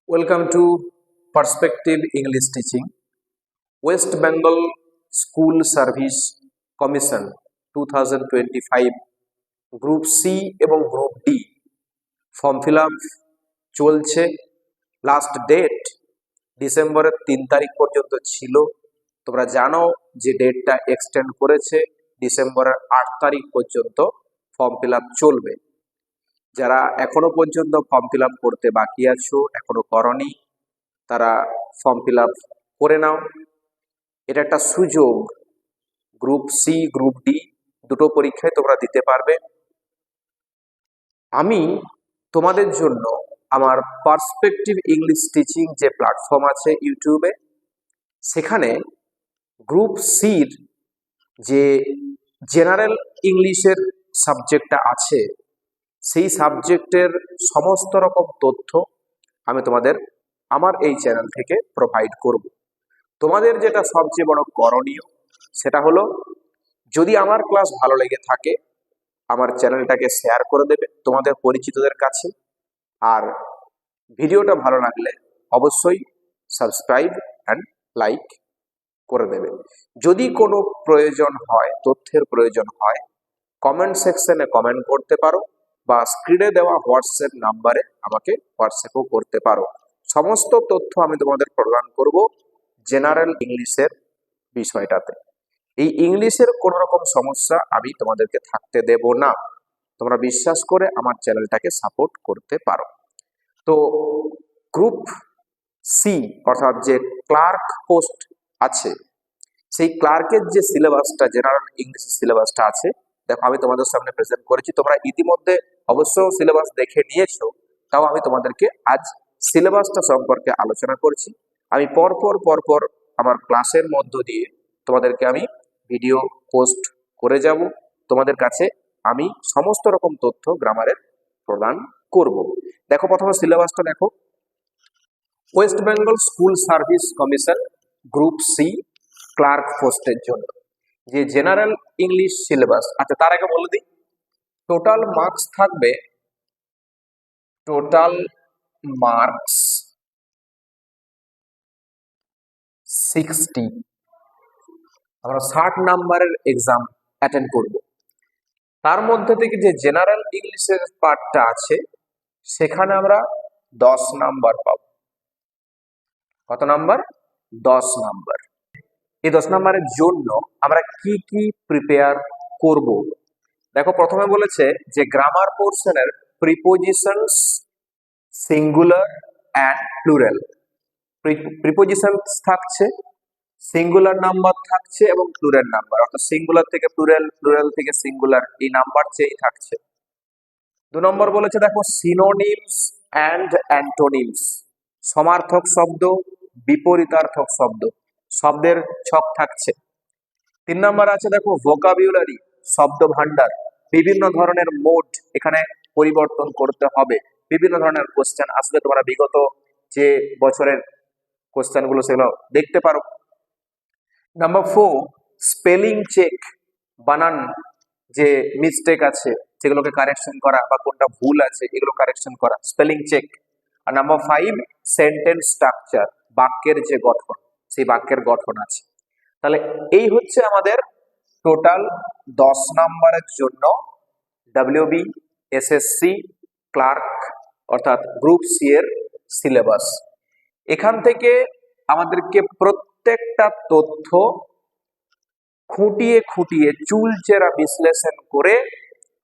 Welcome to Perspective English Teaching. West Bengal School Service Commission 2025 group C এবং group D form fill up চলছে। Last date ডিসেম্বরের 3 তারিখ পর্যন্ত ছিল। তোমরা জানো যে ডেটটা এক্সটেন্ড করেছে ডিসেম্বরের 8 তারিখ পর্যন্ত ফর্ম ফিল আপ চলবে। যারা এখনো পর্যন্ত ফর্ম ফিল আপ করতে বাকি আছো, এখনো করনি, তারা ফর্ম ফিল আপ করে নাও। এটা একটা সুযোগ, গ্রুপ সি গ্রুপ ডি দুটো পরীক্ষায় তোমরা দিতে পারবে। আমি তোমাদের জন্য আমার পার্সপেক্টিভ ইংলিশ টিচিং যে প্ল্যাটফর্ম আছে ইউটিউবে, সেখানে গ্রুপ সির যে জেনারেল ইংলিশের সাবজেক্টটা আছে, সেই সাবজেক্টের সমস্ত রকম তথ্য আমি তোমাদের আমার এই চ্যানেল থেকে প্রোভাইড করব। তোমাদের যেটা সবচেয়ে বড় করণীয় সেটা হলো, যদি আমার ক্লাস ভালো লেগে থাকে আমার চ্যানেলটাকে শেয়ার করে দেবে তোমাদের পরিচিতদের কাছে, আর ভিডিওটা ভালো লাগলে অবশ্যই সাবস্ক্রাইব অ্যান্ড লাইক করে দেবে। যদি কোনো প্রয়োজন হয়, তথ্যের প্রয়োজন হয়, কমেন্ট সেকশনে কমেন্ট করতে পারো বা স্ক্রিনে দেওয়া হোয়াটসঅ্যাপ নাম্বারে আমাকে হোয়াটসঅ্যাপও করতে পারো। সমস্ত তথ্য আমি তোমাদের প্রদান করব জেনারেল ইংলিশের বিষয়টাতে। এই ইংলিশের কোনো রকম সমস্যা আমি তোমাদেরকে থাকতে দেব না। তোমরা বিশ্বাস করে আমার চ্যানেলটাকে সাপোর্ট করতে পারো। তো গ্রুপ সি অর্থাৎ যে ক্লার্ক পোস্ট আছে, সেই ক্লার্কের যে সিলেবাসটা, জেনারেল ইংলিশ সিলেবাসটা আছে, দেখো আমি তোমাদের সামনে প্রেজেন্ট করেছি। তোমরা ইতিমধ্যে অবশ্য সিলেবাস দেখে নিয়েছো, তাও আমি তোমাদেরকে আজ সিলেবাসটা সম্পর্কে আলোচনা করছি। আমি পরপর আমার ক্লাসের মধ্য দিয়ে তোমাদেরকে আমি ভিডিও পোস্ট করে যাব। তোমাদের কাছে আমি সমস্ত রকম তথ্য গ্রামারের প্রদান করব। দেখো প্রথমে সিলেবাসটা দেখো। West Bengal School Service Commission group C clerk পোস্টের জন্য যে জেনারেল ইংলিশ সিলেবাস। আচ্ছা, তার আগে বলে দিই, টোটাল মার্কস থাকবে, টোটাল মার্কস 60। আমরা 60 নাম্বারের এক্সাম অ্যাটেন্ড করব। তার মধ্যে থেকে যে জেনারেল ইংলিশের পার্টটা আছে, সেখানে আমরা 10 নাম্বার পাবো। কত নাম্বার? 10 নাম্বার। এই 10 নাম্বারের জন্য আমরা কি কি প্রিপেয়ার করব? দেখো প্রথমে বলেছে যে গ্রামার পোর্শনের prepositions singular and plural. Prepositions থাকছে, সিঙ্গুলার নাম্বার থাকছে এবং প্লুরাল নাম্বার, অর্থাৎ সিঙ্গুলার থেকে প্লুরাল, প্লুরাল থেকে সিঙ্গুলার, এই নাম্বার চেঞ্জ থাকছে। 2 নম্বর বলেছে দেখো সিনোনিমস অ্যান্ড অ্যান্টোনিমস, সমার্থক শব্দ, বিপরীতার্থক শব্দ, শব্দের ছক থাকছে। 3 নম্বর আছে দেখো ভোকাবুলারি, শব্দ ভান্ডার, বিভিন্ন ধরনের মোড এখানে পরিবর্তন করতে হবে। বিভিন্ন ধরনের কোশ্চেন আসবে, তোমরা বিগত যে বছরের কোশ্চেনগুলো সেগুলো দেখতে পারো। নাম্বার 4 স্পেলিং চেক, বানান যে মিস্টেক আছে সেগুলোকে কারেকশন করা, বা কোনটা ভুল আছে এগুলো কারেকশন করা, স্পেলিং চেক। আর নাম্বার 5 সেন্টেন্স স্ট্রাকচার, বাক্যের যে গঠন, সেই বাক্যের গঠন আছে। তাহলে এই হচ্ছে আমাদের টোটাল 10 নাম্বারের জন্য ডাব্লিউবি এসএসসি ক্লার্ক অর্থাৎ গ্রুপ সি এর সিলেবাস। এখান থেকে আমাদেরকে প্রত্যেকটা তথ্য খুঁটিয়ে খুঁটিয়ে চুলচেরা বিশ্লেষণ করে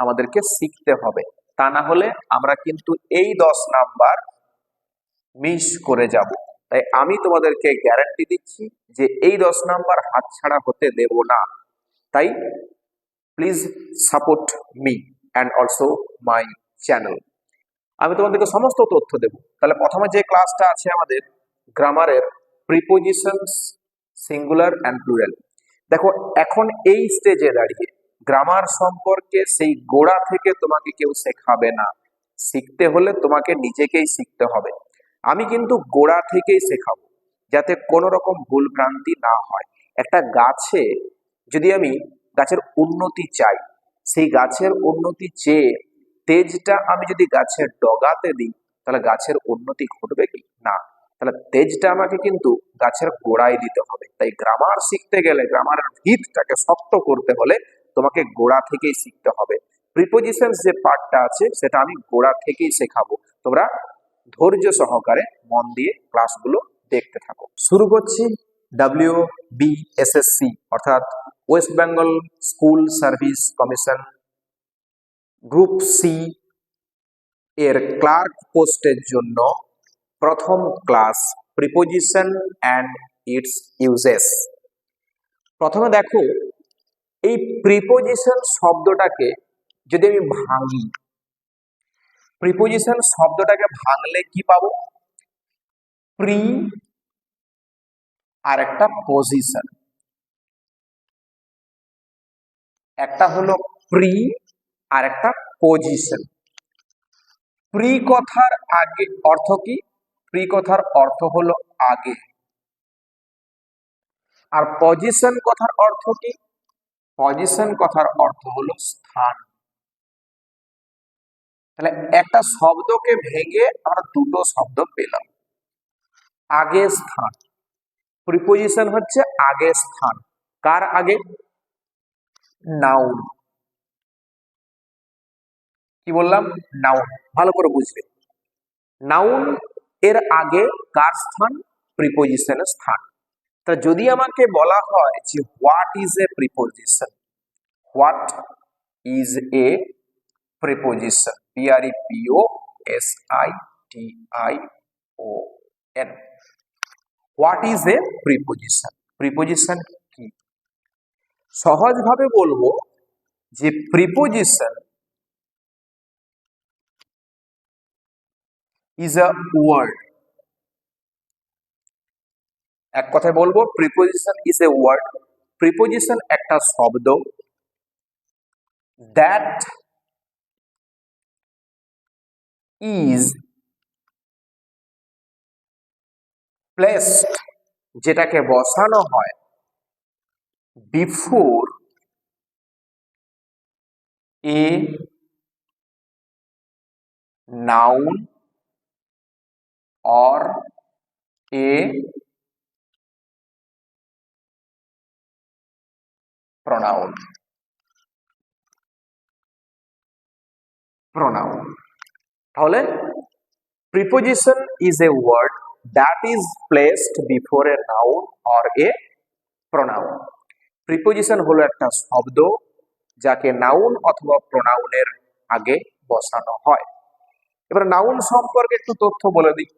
আমাদেরকে শিখতে হবে, তা না হলে আমরা কিন্তু এই 10 নাম্বার মিস করে যাব। তাই আমি তোমাদেরকে গ্যারান্টি দিচ্ছি যে এই 10 নাম্বার হাতছাড়া হতে দেব না। তাই please support me and also my channel. আমি তোমাদেরকে সমস্ত তথ্য দেব। তাহলে প্রথমে যে ক্লাসটা আছে আমাদের গ্রামারের প্রিপোজিশনস সিঙ্গুলার অ্যান্ড প্লুরাল। দেখো এখন এই স্টেজে দাঁড়িয়ে গ্রামার সম্পর্কে সেই গোড়া থেকে তোমাকে কেউ শেখাবে না। শিখতে হলে তোমাকে নিজেকেই শিখতে হবে। আমি কিন্তু গোড়া থেকেই শেখাবো, যাতে কোনো রকম ভুল ভ্রান্তি না হয়। একটা গাছে যদি আমি গাছের উন্নতি চাই, সেই গাছের উন্নতি চেয়ে তেজটা আমি যদি গাছের ডগাতে দিই, তাহলে গাছের উন্নতি ঘটবে কি? না। তাহলে তেজটা আমাকে কিন্তু গাছের গোড়ায় দিতে হবে। তাই গ্রামার শিখতে গেলে, গ্রামারের ভিতটাকে শক্ত করতে হলে তোমাকে গোড়া থেকেই শিখতে হবে। প্রিপোজিশন যে পার্টটা আছে সেটা আমি গোড়া থেকেই শেখাবো। তোমরা ধৈর্য সহকারে মন দিয়ে ক্লাসগুলো দেখতে থাকো। শুরু করছি WBSSC অর্থাৎ West Bengal School Service Commission group C এর ক্লার্ক পোস্টের জন্য প্রথম class, preposition and its uses. প্রথমে দেখো, এই প্রিপোজিশন শব্দটাকে যদি আমি ভাঙি, প্রিপোজিশন শব্দটাকে ভাঙলে কি পাবো? প্রি আর একটা পজিশন, একটা হলো প্রি আর একটা পজিশন। প্রি কথার আগে অর্থ কি? প্রি কথার অর্থ হলো আগে। আর পজিশন কথার অর্থ কি? পজিশন কথার অর্থ হলো স্থান। তাহলে একটা শব্দকে ভেঙে আমরা দুটো শব্দ পেলাম। আগে স্থান, প্রিপোজিশন হচ্ছে আগে স্থান। কার আগে? নাউন। কি বললাম? নাউন। ভালো করে বুঝবে, নাউন এর আগে কার স্থান? প্রিপোজিশনের স্থান। তা যদি আমাকে বলা হয় যে what is a preposition, what is a preposition, PREPOSITION, what is a preposition, preposition কি? সহজভাবে বলবো যে প্রিপোজিশন ইজ আ ওয়ার্ড। এক কথায় বলবো, preposition is a word. Preposition একটা শব্দ দ্যাট ইজ প্লেসড, যেটাকে বসানো হয় before a noun or a pronoun, pronoun। তাহলে preposition is a word that is placed before a noun or a pronoun। preposition হলো একটা শব্দ যাকে নাউন অথবা প্রোনাউনের আগে বসানো হয়। এবার নাউন সম্পর্কে একটু তথ্য বলে দিই,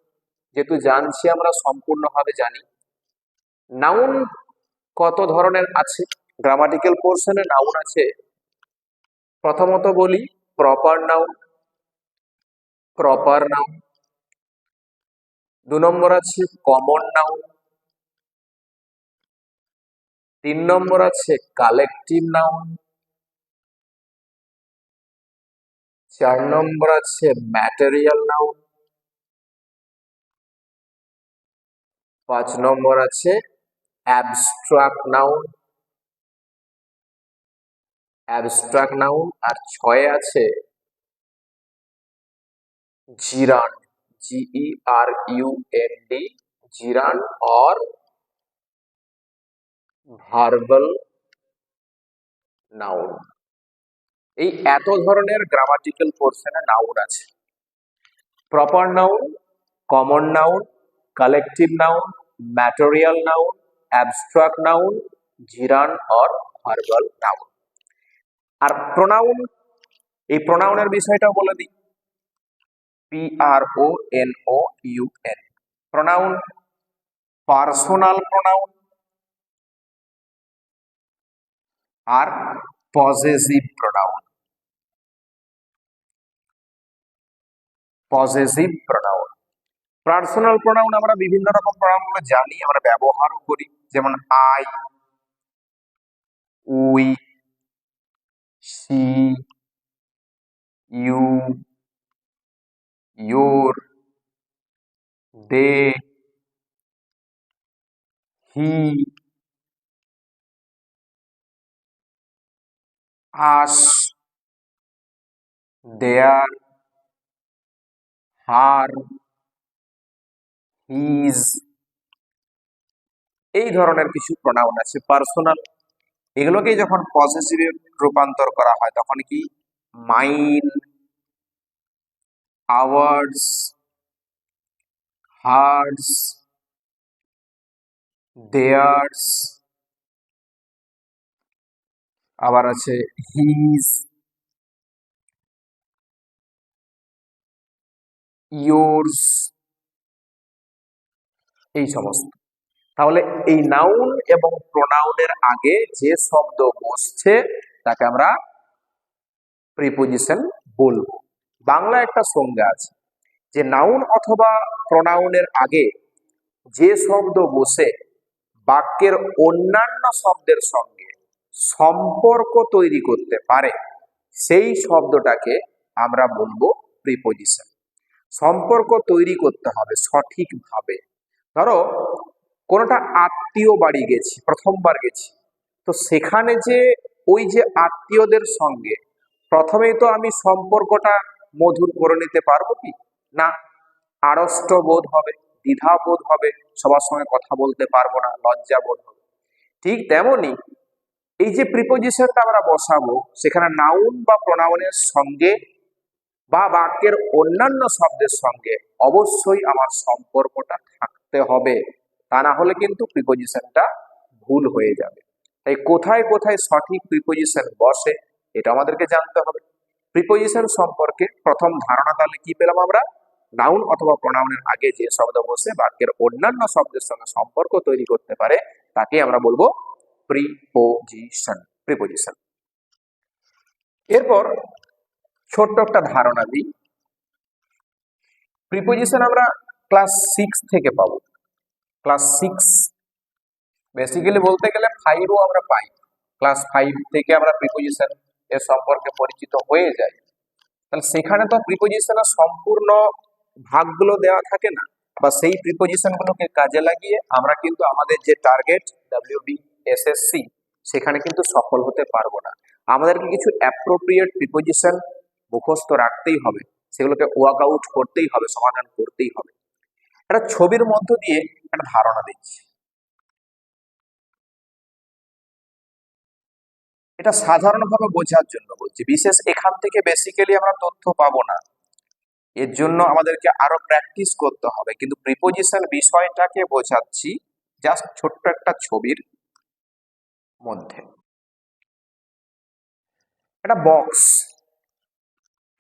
যেহেতু জানছি আমরা সম্পূর্ণভাবে জানি। নাউন কত ধরনের আছে? গ্রামাটিক্যাল পোর্শনে নাউন আছে, প্রথমত বলি প্রপার নাউন, প্রপার নাউন। 2 নম্বর আছে কমন নাউন, 3 নম্বর আছে কালেকটিভ নাউন, 4 নম্বর আছে ম্যাটেরিয়াল নাউন, 5 নম্বর আছে অ্যাবস্ট্রাক্ট নাউন, অ্যাবস্ট্রাক্ট নাউন। আর 6 আছে gerund, GERUND, gerund or verbal noun. এই এত ধরনের গ্রামাটিক্যাল পোর্শনে নাউন আছে। Proper noun, common noun, collective noun, material noun, abstract noun, gerund or verbal noun. আর প্রোনাউন, এই প্রোনাউনের বিষয়টাও বলে দিই, PRONOUN। প্রোনাউন পার্সোনাল প্রোনাউন আর possessive pronoun. Possessive pronoun, personal pronoun আমরা বিভিন্ন রকম প্রোনাউনগুলো জানি, আমরা ব্যবহারও করি, যেমন I, we, she, you, your, they, he, us, there, her, his, এই ধরনের কিছু প্রোনাউন আছে পার্সোনাল। এগুলোকে যখন পজেসিভে রূপান্তর করা হয় তখন কি মাইন, আওয়ার্স, হার্স, দেয়ার্স, আবার আছে হিজ, ইয়োর্স, এই সমস্ত। তাহলে এই নাউন এবং প্রোনাউনের আগে যে শব্দ বসছে তাকে আমরা প্রিপোজিশন বলবো। বাংলা একটা সংজ্ঞা আছে যে নাউন অথবা প্রোনাউনের আগে যে শব্দ বসে বাক্যের অন্যান্য শব্দের সঙ্গে সম্পর্ক তৈরি করতে পারে সেই শব্দটাকে আমরা বলবো প্রিপোজিশন। সম্পর্ক তৈরি করতে হবে সঠিকভাবে। ধরো কোনোটা আত্মীয় বাড়ি গেছি, প্রথমবার গেছি, তো সেখানে যে ওই যে আত্মীয়দের সঙ্গে প্রথমেই তো আমি সম্পর্কটা মধুর করে নিতে পারবো কি না, আড়ষ্ট বোধ হবে, দ্বিধা বোধ হবে, সবার সঙ্গে কথা বলতে পারবো না, লজ্জা বোধ হবে। ঠিক তেমনি এই যে প্রিপোজিশনটা আমরা বসাবো সেখানে নাউন বা প্রোনাউনের সঙ্গে বা বাক্যের অন্যান্য শব্দের সঙ্গে অবশ্যই আমার সম্পর্কটা থাকতে হবে, তা না হলে কিন্তু প্রিপোজিশনটা ভুল হয়ে যাবে। তাই কোথায় কোথায় সঠিক প্রিপোজিশন বসে এটা আমাদেরকে জানতে হবে। প্রিপোজিশন সম্পর্কে প্রথম ধারণা তাহলে কি পেলাম আমরা, নাউন অথবা প্রোনাউনের আগে যে শব্দ বসে বাক্যের অন্যান্য শব্দের সঙ্গে সম্পর্ক তৈরি করতে পারে তাকে আমরা বলবো প্রিপোজিশন। প্রিপোজিশন। এরপর ছোট্ট একটা ধারণা দিই। প্রিপোজিশন আমরা ক্লাস 6 থেকে পাবো। ক্লাস 6 বেসিক্যালি বলতে গেলে 5ও আমরা পাই। ক্লাস 5 থেকে আমরা প্রিপোজিশন এর সম্পর্কে পরিচিত হয়ে যাই। তাহলে সেখানে তো প্রিপোজিশনের সম্পূর্ণ ভাগগুলো দেওয়া থাকে না, বা সেই প্রিপোজিশন গুলোকে কাজে লাগিয়ে আমরা কিন্তু আমাদের যে টার্গেট WBSSC সেখানে কিন্তু সফল হতে পারবো না। আমাদেরকে কিছু অ্যাপ্রোপ্রিয়েট প্রিপোজিশন মুখস্থ রাখতেই হবে, সেগুলোকে ওয়ার্ক আউট করতেই হবে, সমাধান করতেই হবে। একটা ছবির মধ্য দিয়ে একটা ধারণা দিচ্ছি। এটা সাধারণভাবে বোঝার জন্য বলছি, বিশেষ এখান থেকে বেসিক্যালি আমরা তথ্য পাবো না, এর জন্য আমাদেরকে আরো প্র্যাকটিস করতে হবে। কিন্তু প্রিপোজিশন বিষয়টাকে বোঝাচ্ছি জাস্ট ছোট্ট একটা ছবির মধ্যে। একটা বক্স,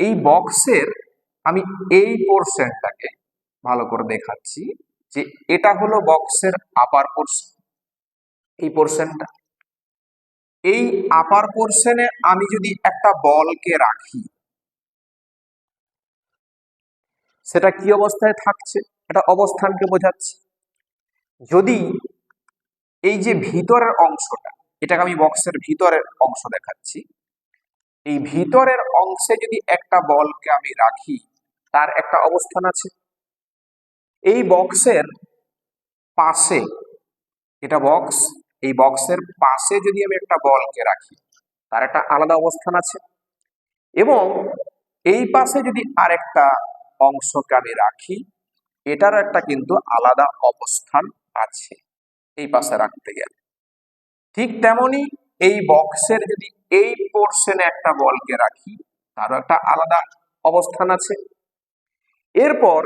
এই বক্সের আমি এই পোর্শনটাকে ভালো করে দেখাচ্ছি যে এটা হলো বক্সের আপার পোর্শন। এই পোর্শনটা, এই আপার পোর্শনে আমি যদি একটা বলকে রাখি সেটা কি অবস্থায় থাকছে, এটা অবস্থানকে বোঝাচ্ছে। যদি এই যে ভিতরের অংশটা, এটাকে আমি বক্সের ভিতরের অংশ দেখাচ্ছি, এই ভিতরের অংশে যদি একটা বলকে আমি রাখি তার একটা অবস্থান আছে। এই বক্সের পাশে, এটা বক্স, এই বক্সের পাশে যদি আমি একটা বলকে রাখি তার একটা আলাদা অবস্থান আছে। এবং এই পাশে যদি আরেকটা অংশকে আমি রাখি এটারও একটা কিন্তু আলাদা অবস্থান আছে এই পাশে রাখতে গেলে। ঠিক তেমনি এই বক্সের যদি এই পোর্শনে একটা বলকে রাখি তারও একটা আলাদা অবস্থান আছে। এরপর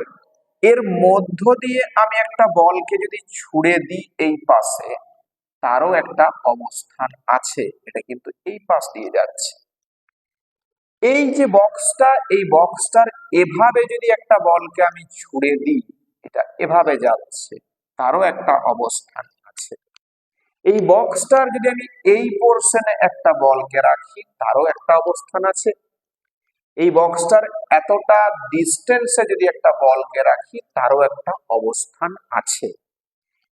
এর মধ্য দিয়ে আমি একটা বলকে যদি ছুড়ে দিই এই পাশে তারও একটা অবস্থান আছে, এটা কিন্তু এই পাশ দিয়ে যাচ্ছে। এই যে বক্সটা, এই বক্সটার এভাবে যদি একটা বলকে আমি ছুড়ে দিই এটা এভাবে যাচ্ছে, তারও একটা অবস্থান আছে। এই বক্সটার যদি আমি এই পোর্শনে একটা বলকে রাখি তারও একটা অবস্থান আছে। এই বক্সটার এতটা ডিস্টেন্সে যদি একটা বলকে রাখি তারও একটা অবস্থান আছে।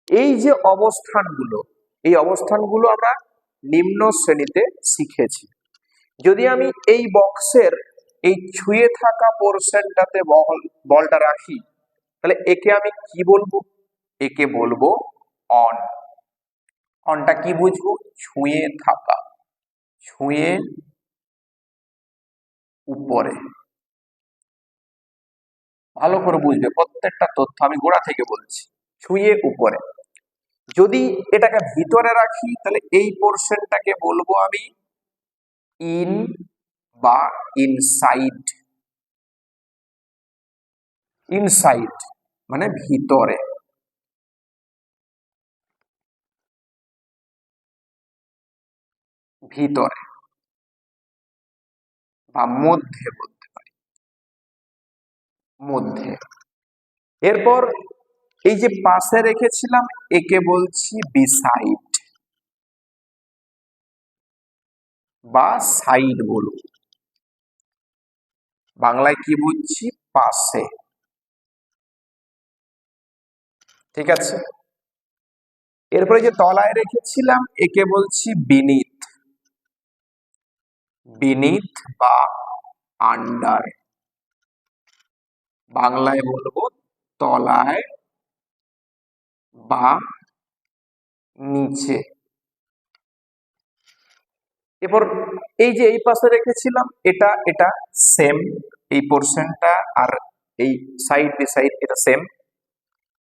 এই যে অবস্থানগুলো, এই অবস্থানগুলো আমরা নিম্ন শ্রেণীতে শিখেছি। যদি আমি এই বক্সের এই ছুঁয়ে থাকা পোর্শনটাতে বলটা রাখি তাহলে একে আমি কি বলবো, একে বলবো অন। অনটা কি বুঝবো, ছুঁয়ে থাকা, ছুঁয়ে উপরে, ভালো করে বুঝবে, প্রত্যেকটা তথ্য আমি গোড়া থেকে বলছি, ছুঁয়ে উপরে। যদি এটাকে ভিতরে রাখি তাহলে এই পোর্শনটাকে বলবো আমি ইন বা ইনসাইড। ইনসাইড মানে ভিতরে, ভিতরে বা মধ্যে বলতে পারি, মধ্যে। এরপর এই যে পাশে রেখেছিলাম একে বলছি বিসাইড বা সাইড বলুন, বাংলায় কি বুঝছি, পাশে। ঠিক আছে। এরপরে যে তলায় রেখেছিলাম একে বলছি বিনিথ, বিনিথ বা আন্ডার, বাংলায় বলবো তলায় বা নিচে। এরপর এই যে এই পাশে রেখেছিলাম এটা এটা সেম, এই পোর্শনটা আর এই সাইড বাই সাইড এটা সেম।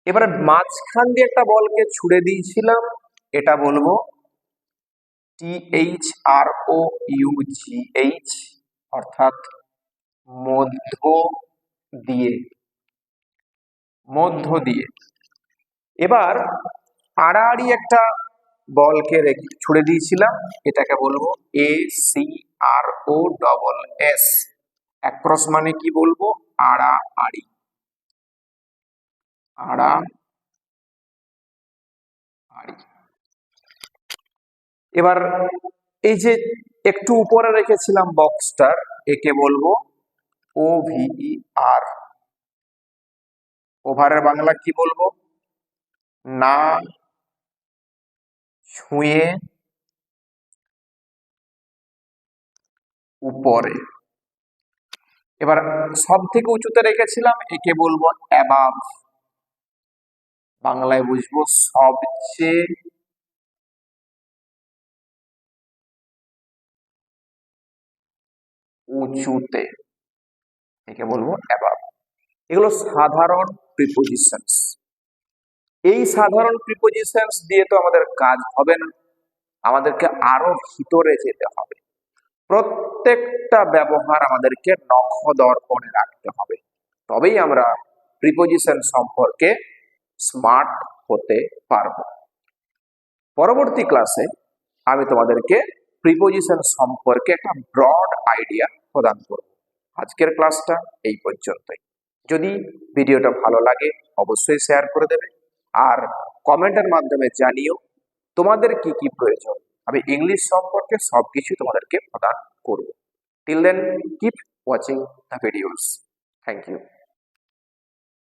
এবারে মাঝখান দিয়ে একটা বলকে ছুড়ে দিয়েছিলাম, এটা বলবো THROUGH, অর্থাৎ মধ্য দিয়ে, মধ্য দিয়ে। এবার আড়াআড়ি একটা বলকে ছুড়ে দিয়েছিলাম, এটাকে বলবো ACROSS, অ্যাক্রস মানে কি বলবো, আড়াআড়ি, আড়াআড়ি। এবার এই যে একটু উপরে রেখেছিলাম বক্সটার, একে বলবো OVER, ওভারের বাংলা কি বলবো, না ছুঁয়ে উপরে। এবার সব থেকে উঁচুতে রেখেছিলাম একে বলবো অ্যাবাভ, বাংলায় বুঝবো সবচেয়ে উঁচুতে, একে বলবো অ্যাবাভ। এগুলো সাধারণ প্রিপোজিশনস। এই সাধারণ প্রিপোজিশনস দিয়ে তো আমাদের কাজ হবে না, আমাদেরকে আরো ভিতরে যেতে হবে। প্রত্যেকটা ব্যবহার আমাদেরকে নখদর্পণে রাখতে হবে, তবেই আমরা প্রিপোজিশন সম্পর্কে স্মার্ট হতে পারবো। পরবর্তী ক্লাসে আমি তোমাদেরকে প্রিপোজিশন সম্পর্কে একটা ব্রড আইডিয়া প্রদান করব। আজকের ক্লাসটা এই পর্যন্তই। যদি ভিডিওটা ভালো লাগে অবশ্যই শেয়ার করে দেবে, আর কমেন্টের মাধ্যমে জানিও তোমাদের কি কি প্রয়োজন, আমি ইংলিশ সম্পর্কে সবকিছু তোমাদেরকে প্রদান করব। Till then, keep watching the videos. Thank you.